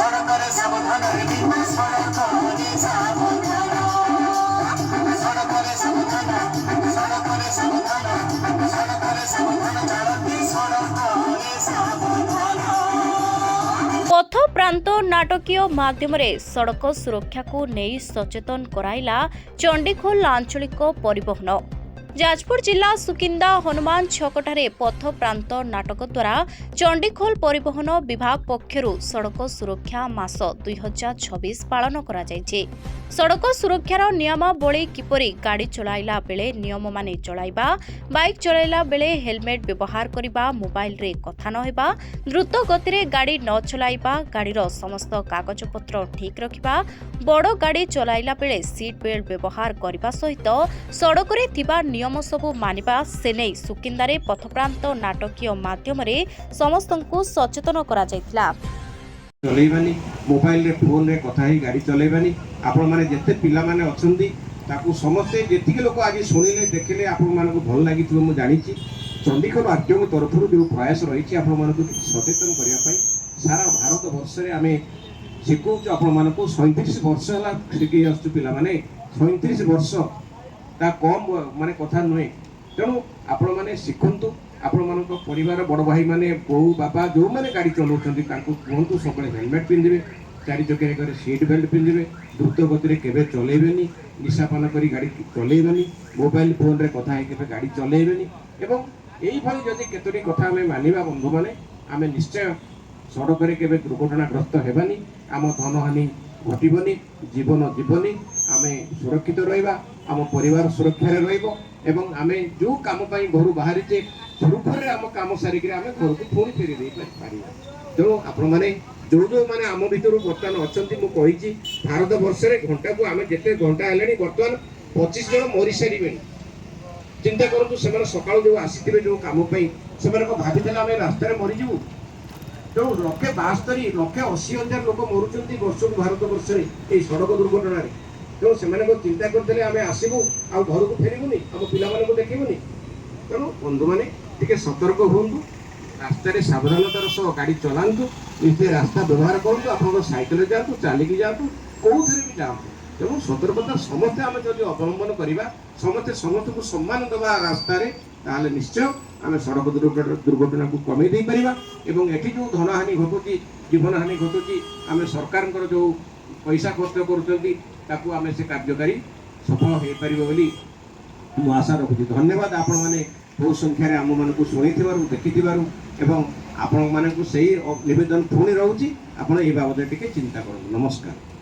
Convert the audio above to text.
ସଡ଼କରେ ସାବଧାନ ରେଡ଼ି ସଡ଼କରେ ସାବଧାନ ସଡ଼କରେ ସାବଧାନ ସଡ଼କରେ ସାବଧାନ ସଡ଼କରେ ସାବଧାନ ଚାଳନ୍ତି ସଡ଼କରେ ସାବଧାନ। ପଥ ପ୍ରାନ୍ତ ନାଟକୀୟ ମାଧ୍ୟମରେ ସଡ଼କ ସୁରକ୍ଷାକୁ ନେଇ ସଚେତନ କରାଇଲା ଚଣ୍ଡିଖୋଲ ଆଞ୍ଚଳିକ ପରିବହନ। ଯାଜପୁର ଜିଲ୍ଲା ସୁକିନ୍ଦା ହनुमान ଛକଠାରେ ପଥ ପ୍ରାନ୍ତ ନାଟକ ଦ୍ୱାରା ଚଣ୍ଡିଖୋଲ ପରିବହନ ବିଭାଗ ପକ୍ଷରୁ ସଡ଼କ ସୁରକ୍ଷା ମାସ 2026 ପାଳନ କରାଯାଇଛି। ସଡ଼କ ସୁରକ୍ଷାର ନିୟମାବଳୀ କିପରି ଗାଡ଼ି ଚଳାଇଲା ବେଳେ ନିୟମ ମାନି ଚଳାଇବା, ବାଇକ୍ ଚଳାଇଲା ବେଳେ ହେଲମେଟ୍ ବ୍ୟବହାର କରିବା, ମୋବାଇଲରେ କଥା ନ ହେବା, ଦ୍ରୁତ ଗତିରେ ଗାଡ଼ି ନ ଚଳାଇବା, ଗାଡ଼ିର ସମସ୍ତ କାଗଜପତ୍ର ଠିକ୍ ରଖିବା, ବଡ଼ ଗାଡ଼ି ଚଳାଇଲା ବେଳେ ସିଟ୍ ବେଲ୍ଟ ବ୍ୟବହାର କରିବା ସହିତ ସଡ଼କରେ ଥିବା ନିୟମ ସବୁ ମାନିବା ସେ ନେଇ ସୁକିନ୍ଦାରେ ପଥପ୍ରାନ୍ତ ନାଟକୀୟ ମାଧ୍ୟମରେ ସମସ୍ତଙ୍କୁ ସଚେତନ କରାଯାଇଥିଲା। ଚଲେଇବାନି, ମୋବାଇଲରେ ଫୋନରେ କଥା ହେଇ ଗାଡ଼ି ଚଲେଇବାନି। ଆପଣମାନେ ଯେତେ ପିଲାମାନେ ଅଛନ୍ତି ତାକୁ ସମସ୍ତେ ଯେତିକି ଲୋକ ଆଜି ଶୁଣିଲେ ଦେଖିଲେ ଆପଣମାନଙ୍କୁ ଭଲ ଲାଗିଥିବ ମୁଁ ଜାଣିଛି। ଚଣ୍ଡିଖୋଲ ଆର୍ଟିଓଙ୍କ ତରଫରୁ ଯେଉଁ ପ୍ରୟାସ ରହିଛି ଆପଣମାନଙ୍କୁ ସଚେତନ କରିବା ପାଇଁ ସାରା ଭାରତ ବର୍ଷରେ ଆମେ ଶିଖଉଛୁ। ଆପଣମାନଙ୍କୁ 37 ବର୍ଷ ହେଲା ଶିଖେଇ ଆସୁଛୁ ପିଲାମାନେ। 37 ବର୍ଷ ତା କମ୍ ମାନେ କଥା ନୁହେଁ। ତେଣୁ ଆପଣମାନେ ଶିଖନ୍ତୁ। ଆପଣମାନଙ୍କ ପରିବାର ବଡ଼ ଭାଇମାନେ, ବୋଉ ବାପା ଯେଉଁମାନେ ଗାଡ଼ି ଚଲାଉଛନ୍ତି ତାଙ୍କୁ କୁହନ୍ତୁ ସବୁବେଳେ ହେଲମେଟ୍ ପିନ୍ଧିବେ, ଚାରି ଚକିଆ ଗାଡ଼ି ସିଟ୍ ବେଲ୍ଟ ପିନ୍ଧିବେ, ଦ୍ରୁତ ଗତିରେ କେବେ ଚଲେଇବେନି, ନିଶାପାନ କରି ଗାଡ଼ି ଚଲେଇବେନି, ମୋବାଇଲ ଫୋନରେ କଥା ହେଇ କେବେ ଗାଡ଼ି ଚଲେଇବେନି। ଏବଂ এইভাবে ଯଦି କେତୋଟି କଥା ଆମେ ମାନିବା ବନ୍ଧୁମାନେ, ଆମେ ନିଶ୍ଚୟ ସଡ଼କରେ କେବେ ଦୁର୍ଘଟଣାଗ୍ରସ୍ତ ହେବାନି, ଆମ ଧନହାନି ଘଟିବନି, ଜୀବନ ଯିବନି, ଆମେ ସୁରକ୍ଷିତ ରହିବା, ଆମ ପରିବାର ସୁରକ୍ଷାରେ ରହିବ ଏବଂ ଆମେ ଯେଉଁ କାମ ପାଇଁ ଘରୁ ବାହାରିଛେ ସୁରୁଖୁରୁରେ ଆମ କାମ ସାରିକି ଆମେ ଘରକୁ ପୁଣି ଫେରି ଦେଇପାରିବା। ତେଣୁ ଆପଣମାନେ ଯେଉଁମାନେ ଆମ ଭିତରୁ ବର୍ତ୍ତମାନ ଅଛନ୍ତି, ମୁଁ କହିଛି ଭାରତ ବର୍ଷରେ ଘଣ୍ଟାକୁ ଆମେ ଯେତେ ଘଣ୍ଟା ହେଲେଣି ବର୍ତ୍ତମାନ 25 ଜଣ ମରିସାରିବେଣି। ଚିନ୍ତା କରନ୍ତୁ, ସେମାନେ ସକାଳୁ ଯେଉଁ ଆସିଥିବେ ଯେଉଁ କାମ ପାଇଁ, ସେମାନଙ୍କ ଭାବିଥିଲେ ଆମେ ରାସ୍ତାରେ ମରିଯିବୁ। ତେଣୁ 1,72,80,000 ଲୋକ ମରୁଛନ୍ତି ବର୍ଷକୁ ଭାରତ ବର୍ଷରେ ଏଇ ସଡ଼କ ଦୁର୍ଘଟଣାରେ। ତେଣୁ ସେମାନେ ଚିନ୍ତା କରିଥିଲେ ଆମେ ଆସିବୁ ଆଉ ଘରକୁ ଫେରିବୁନି, ଆମ ପିଲାମାନଙ୍କୁ ଦେଖିବୁନି। ତେଣୁ ବନ୍ଧୁମାନେ ଟିକେ ସତର୍କ ହୁଅନ୍ତୁ, ରାସ୍ତାରେ ସାବଧାନତାର ସହ ଗାଡ଼ି ଚଲାନ୍ତୁ, ନିଜେ ରାସ୍ତା ବ୍ୟବହାର କରନ୍ତୁ। ଆପଣଙ୍କ ସାଇକେଲରେ ଯାଆନ୍ତୁ, ଚାଲିକି ଯାଆନ୍ତୁ, କେଉଁଥିରେ ବି ଯାଆନ୍ତୁ। ତେଣୁ ସତର୍କତା ସମସ୍ତେ ଆମେ ଯଦି ଅବଲମ୍ବନ କରିବା, ସମସ୍ତେ ସମସ୍ତଙ୍କୁ ସମ୍ମାନ ଦେବା ରାସ୍ତାରେ, ତାହେଲେ ନିଶ୍ଚୟ ଆମେ ସଡ଼କ ଦୁର୍ଘଟଣାକୁ କମେଇ ଦେଇପାରିବା। ଏବଂ ଏଠି ଯେଉଁ ଧନହାନି ଘଟୁଛି, ଜୀବନହାନି ଘଟୁଛି, ଆମେ ସରକାରଙ୍କର ଯେଉଁ ପଇସା ଖର୍ଚ୍ଚ କରୁଛନ୍ତି ତାକୁ ଆମେ ସେ କାର୍ଯ୍ୟକାରୀ ସଫଳ ହୋଇପାରିବ ବୋଲି ମୁଁ ଆଶା ରଖୁଛି। ଧନ୍ୟବାଦ ଆପଣମାନେ ବହୁ ସଂଖ୍ୟାରେ ଆମମାନଙ୍କୁ ଶୁଣିଥିବାରୁ, ଦେଖିଥିବାରୁ ଏବଂ ଆପଣମାନଙ୍କୁ ସେଇ ନିବେଦନ ପୁଣି ରହୁଛି, ଆପଣ ଏ ବାବଦରେ ଟିକେ ଚିନ୍ତା କରନ୍ତୁ। ନମସ୍କାର।